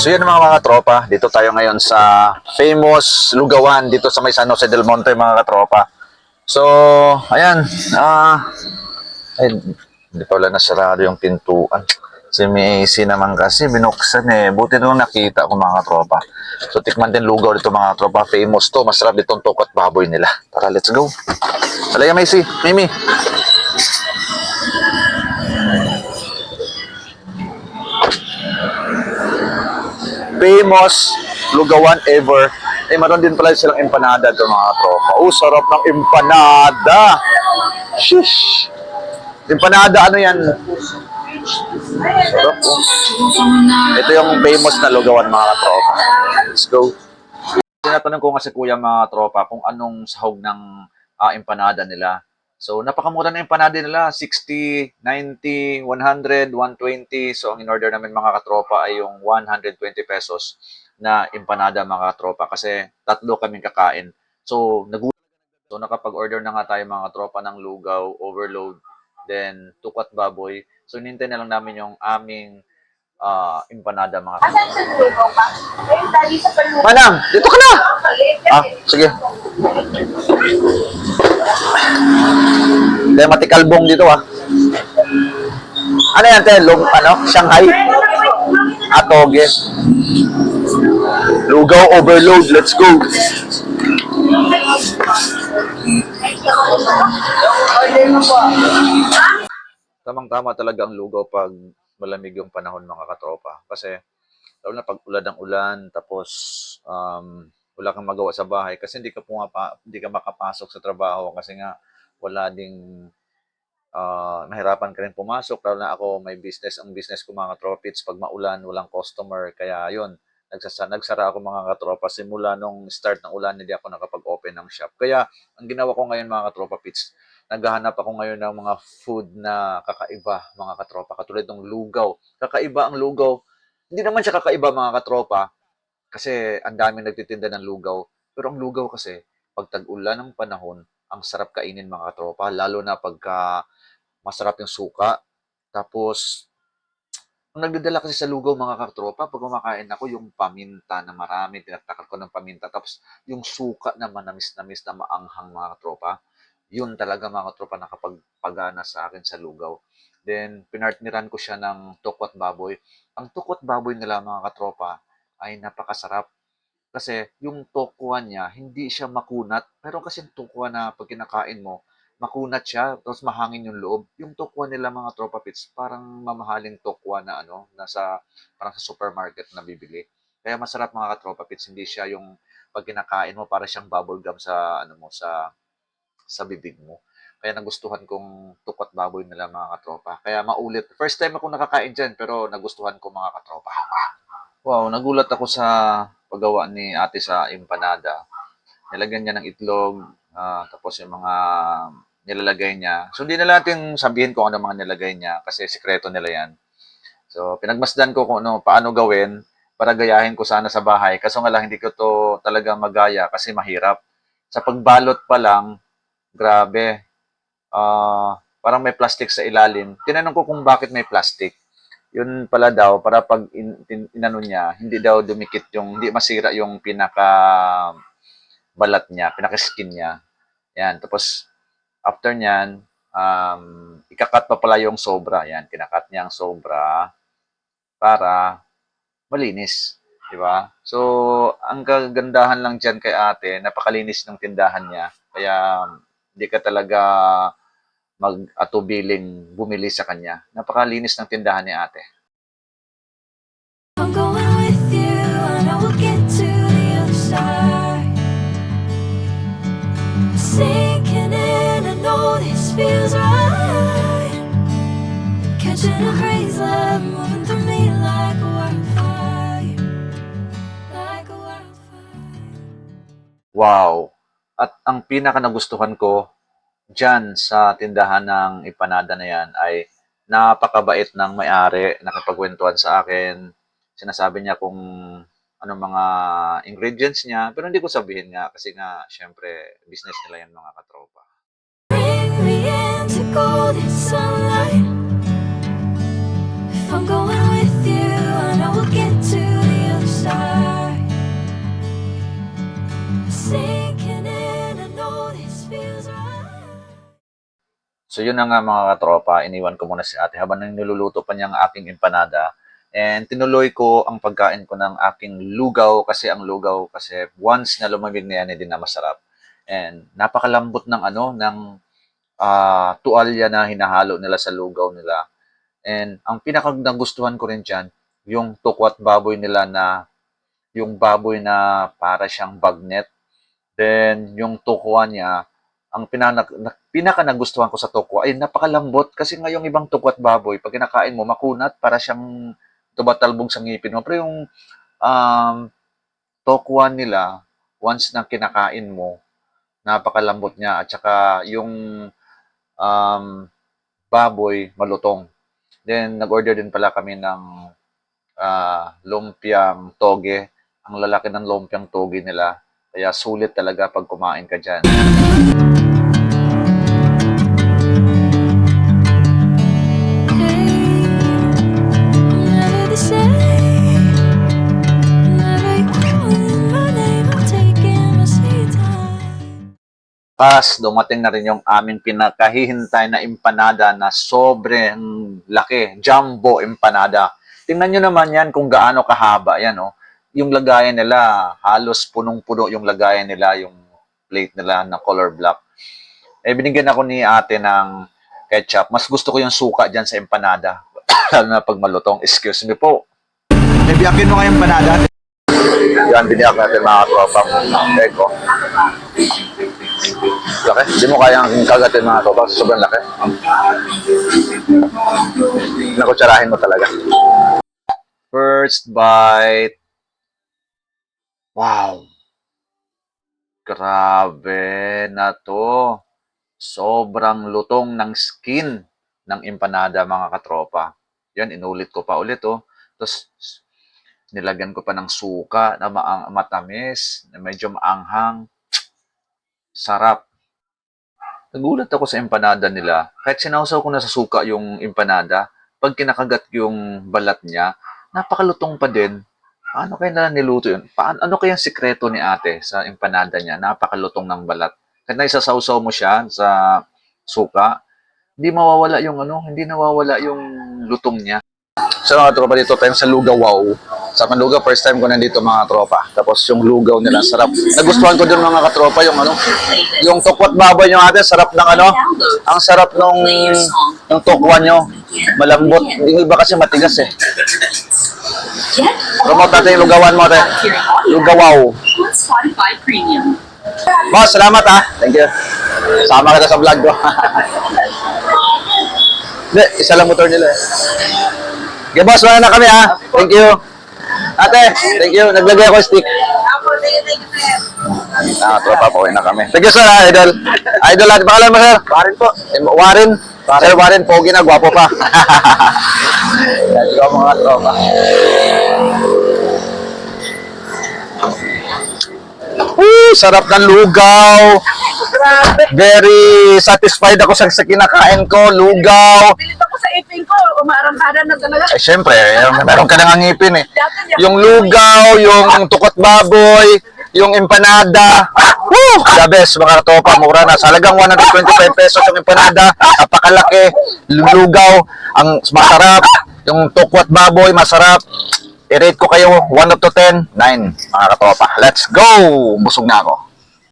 So yun mga katropa, dito tayo ngayon sa famous lugawan dito sa may San Jose del Monte mga katropa. So, ayan, ay, hindi pala nasarado yung pintuan. Si may AC naman kasi, binuksan eh. Buti nung nakita ko mga katropa. So, tikman din lugaw dito mga katropa. Famous to, masarap ditong tukot baboy nila. Tara, let's go. Alaya, Macy, Mimi. Famous lugawan ever. Eh, meron din pala silang empanada to mga tropa. Oh, sarap ng empanada. Shish. Empanada, ano yan? Sarap, oh. Ito yung famous na lugawan mga tropa. Let's go. Tinatanong ko nga si kuya mga tropa kung anong sahog ng empanada nila. So, napakamura na empanada nila. 60, 90, 100, 120. So, ang in-order namin mga katropa ay yung 120 pesos na empanada mga katropa. Kasi tatlo kaming kakain. So, nakapag-order na nga tayo mga katropa ng lugaw, overload, then tukat baboy. So, nintay na lang namin yung aming empanada mga katropa. Asan sa lugaw pa? Ayun, dali sa palugaw. Manang, dito ka na! Sige. Kaya matikalbong dito Ano yan, te? Shanghai? Toge. Lugaw overload. Let's go. Tamang-tama talaga ang lugaw pag malamig yung panahon mga katropa. Kasi, lalo na pag ulan ng ulan, tapos wala kang magawa sa bahay kasi hindi ka makapasok sa trabaho kasi nga wala ding nahirapan ka rin pumasok. Lalo na ako, may business. Ang business ko mga katropits, pag maulan, walang customer. Kaya yun, nagsara ako mga katropa. Simula nung start ng ulan, hindi ako nakapag-open ng shop. Kaya, ang ginawa ko ngayon mga katropa pits, naghahanap ako ngayon ng mga food na kakaiba mga katropa. Katulad ng lugaw. Kakaiba ang lugaw. Hindi naman siya kakaiba mga katropa kasi ang daming nagtitinda ng lugaw. Pero ang lugaw kasi, pag tag-ulan ng panahon, ang sarap kainin mga katropa. Lalo na pagka masarap yung suka. Tapos, ang nagdadala kasi sa lugaw mga katropa, pag kumakain ako, yung paminta na marami, tinatakal ko ng paminta. Tapos, yung suka na manamis-namis na maanghang mga katropa, yun talaga mga katropa nakapagpagana sa akin sa lugaw. Then, pinartneran ko siya ng tukwat baboy. Ang tukwat baboy nila mga katropa ay napakasarap. Kasi yung tokwa niya, hindi siya makunat. Pero kasi yung tokwa na pag kinakain mo, makunat siya, tapos mahangin yung loob. Yung tokwa nila mga tropa pits, parang mamahaling tokwa na parang sa supermarket na bibili. Kaya masarap mga katropa pits, hindi siya yung pag kinakain mo, para siyang bubble gum sa bibig mo. Kaya nagustuhan kong tukat baboy nila mga katropa. Kaya maulit. First time ako nakakain dyan, pero nagustuhan ko mga katropa. Wow, nagulat ako sa paggawa ni ate sa empanada. Nilagyan niya ng itlog, tapos yung mga nilalagay niya. So, hindi na natin sabihin kung ano mga nilagay niya kasi sikreto nila yan. So, pinagmasdan ko kung paano gawin para gayahin ko sana sa bahay. Kaso nga lang, hindi ko to talaga magaya kasi mahirap. Sa pagbalot pa lang, grabe. Parang may plastic sa ilalim. Tinanong ko kung bakit may plastic. Yun pala daw, para pag inano niya, hindi daw dumikit hindi masira yung balat niya, pinaka-skin niya. Yan, tapos after niyan, ikakat pa pala yung sobra. Yan, kinakat niya ang sobra para malinis. Di ba? So, ang kagandahan lang dyan kay ate, napakalinis ng tindahan niya. Kaya, hindi ka talaga mag-atubiling bumili sa kanya. Napakalinis ng tindahan ni ate. I'm going with you and I will get to the other side. Sinking in, I know this feels right. Catching a crazy love moving through me like a wildfire. Like a wildfire. Wow! At ang pinaka nagustuhan ko dyan sa tindahan ng empanada na yan ay napakabait ng may-ari, nakipagkwentuhan sa akin. Sinasabi niya kung ano mga ingredients niya, pero hindi ko sabihin nga kasi nga, syempre, business nila yan mga katropa. Bring me into golden sunlight. If I'm going with you and I will get to the other So yun na nga mga katropa, iniwan ko muna si ate habang niluluto pa niya ang aking empanada. And tinuloy ko ang pagkain ko ng aking lugaw kasi ang lugaw kasi once na lumamig na yan, hindi na masarap. And napakalambot ng ng tuwalya na hinahalo nila sa lugaw nila. And ang pinakagustuhan ko rin dyan, yung tukwat baboy nila na yung baboy na para siyang bagnet. Then yung tukwa niya, ang pinaka nagustuhan ko sa tukwa ay napakalambot kasi nga yung ibang tukwat baboy, pag kinakain mo, makunat, para siyang tumatalbog sa ngipin mo. Pero yung tokwa nila, once na kinakain mo, napakalambot niya. At saka yung baboy, malutong. Then, nag-order din pala kami ng lumpiang toge. Ang lalaki ng lumpiang toge nila. Kaya sulit talaga pag kumain ka dyan. Never the same. Never you calling my name. I'm taking my sweet time. Pas, dumating na rin yung aming pinakahihintay na empanada na sobrang laki. Jumbo empanada. Tingnan nyo naman yan kung gaano kahaba. Yan, oh. Yung lagayan nila, halos punong-puno yung lagayan nila, yung plate nila na color black. Eh, binigyan ako ni ate ng ketchup. Mas gusto ko yung suka dyan sa empanada. Lalo na pag malutong. Excuse me po. Biyakin mo kayong panada. Yan, biniyak natin mga tropang eko. Laki. Hindi mo kayang kagatin mga tropang. Sobrang laki. Nakutsarahin mo talaga. First bite. Wow. Grabe na to. Sobrang lutong ng skin ng empanada mga katropa. Yan, inulit ko pa ulit, oh. Tapos, nilagyan ko pa ng suka na matamis, na medyo maanghang. Sarap. Nagulat ako sa empanada nila. Kahit sinawsaw ko na sa suka yung empanada, pag kinakagat yung balat niya, napakalutong pa din. Paano kaya na niluto yun? Ano kaya ang sikreto ni ate sa empanada niya? Napakalutong ng balat. Kahit na isasawsaw mo siya sa suka, hindi mawawala yung hindi nawawala yung lutong niya. So mga tropa, dito tayo sa lugaw. Wow. Sa lugaw, first time ko nandito mga tropa. Tapos yung lugaw nila, sarap. Nagustuhan ko din mga katropa yung yung tukwat baboy nyo ate, sarap ng ang sarap nung yung tukwa nyo. Malambot. Yung iba kasi matigas eh. Promote natin yung lugawan mo ate. Lugawaw. Spotify Premium. Boss, salamat ha. Thank you. Sama kita sa vlog ko. Hindi, isa lang motor nila eh. Okay, boss, wala na kami ha. Thank you. Ate, thank you. Naglagay ako stick. Tropa po, na kami. Thank you sir ha, idol. Idol natin. Pangalan mo sir? Warren po. Warren? Sir Warren, pogi na, gwapo pa. Yan, ikaw mga tropa. Sarap ng lugaw. Very satisfied ako sa kinakain ko. Lugaw. Pilit ako sa ipin ko, umarang-arang na talaga. Eh, syempre, meron ka nang ngipin eh. Yung lugaw, yung tukot baboy, yung empanada. Woo! The best, mga topa, mura na. Sa halagang 125 pesos yung empanada. Napakalaki. Lugaw, ang masarap. Yung tukwat baboy, masarap. I-rate ko kayo 1 up to 10, 9, mga katopa. Let's go! Busog na ako.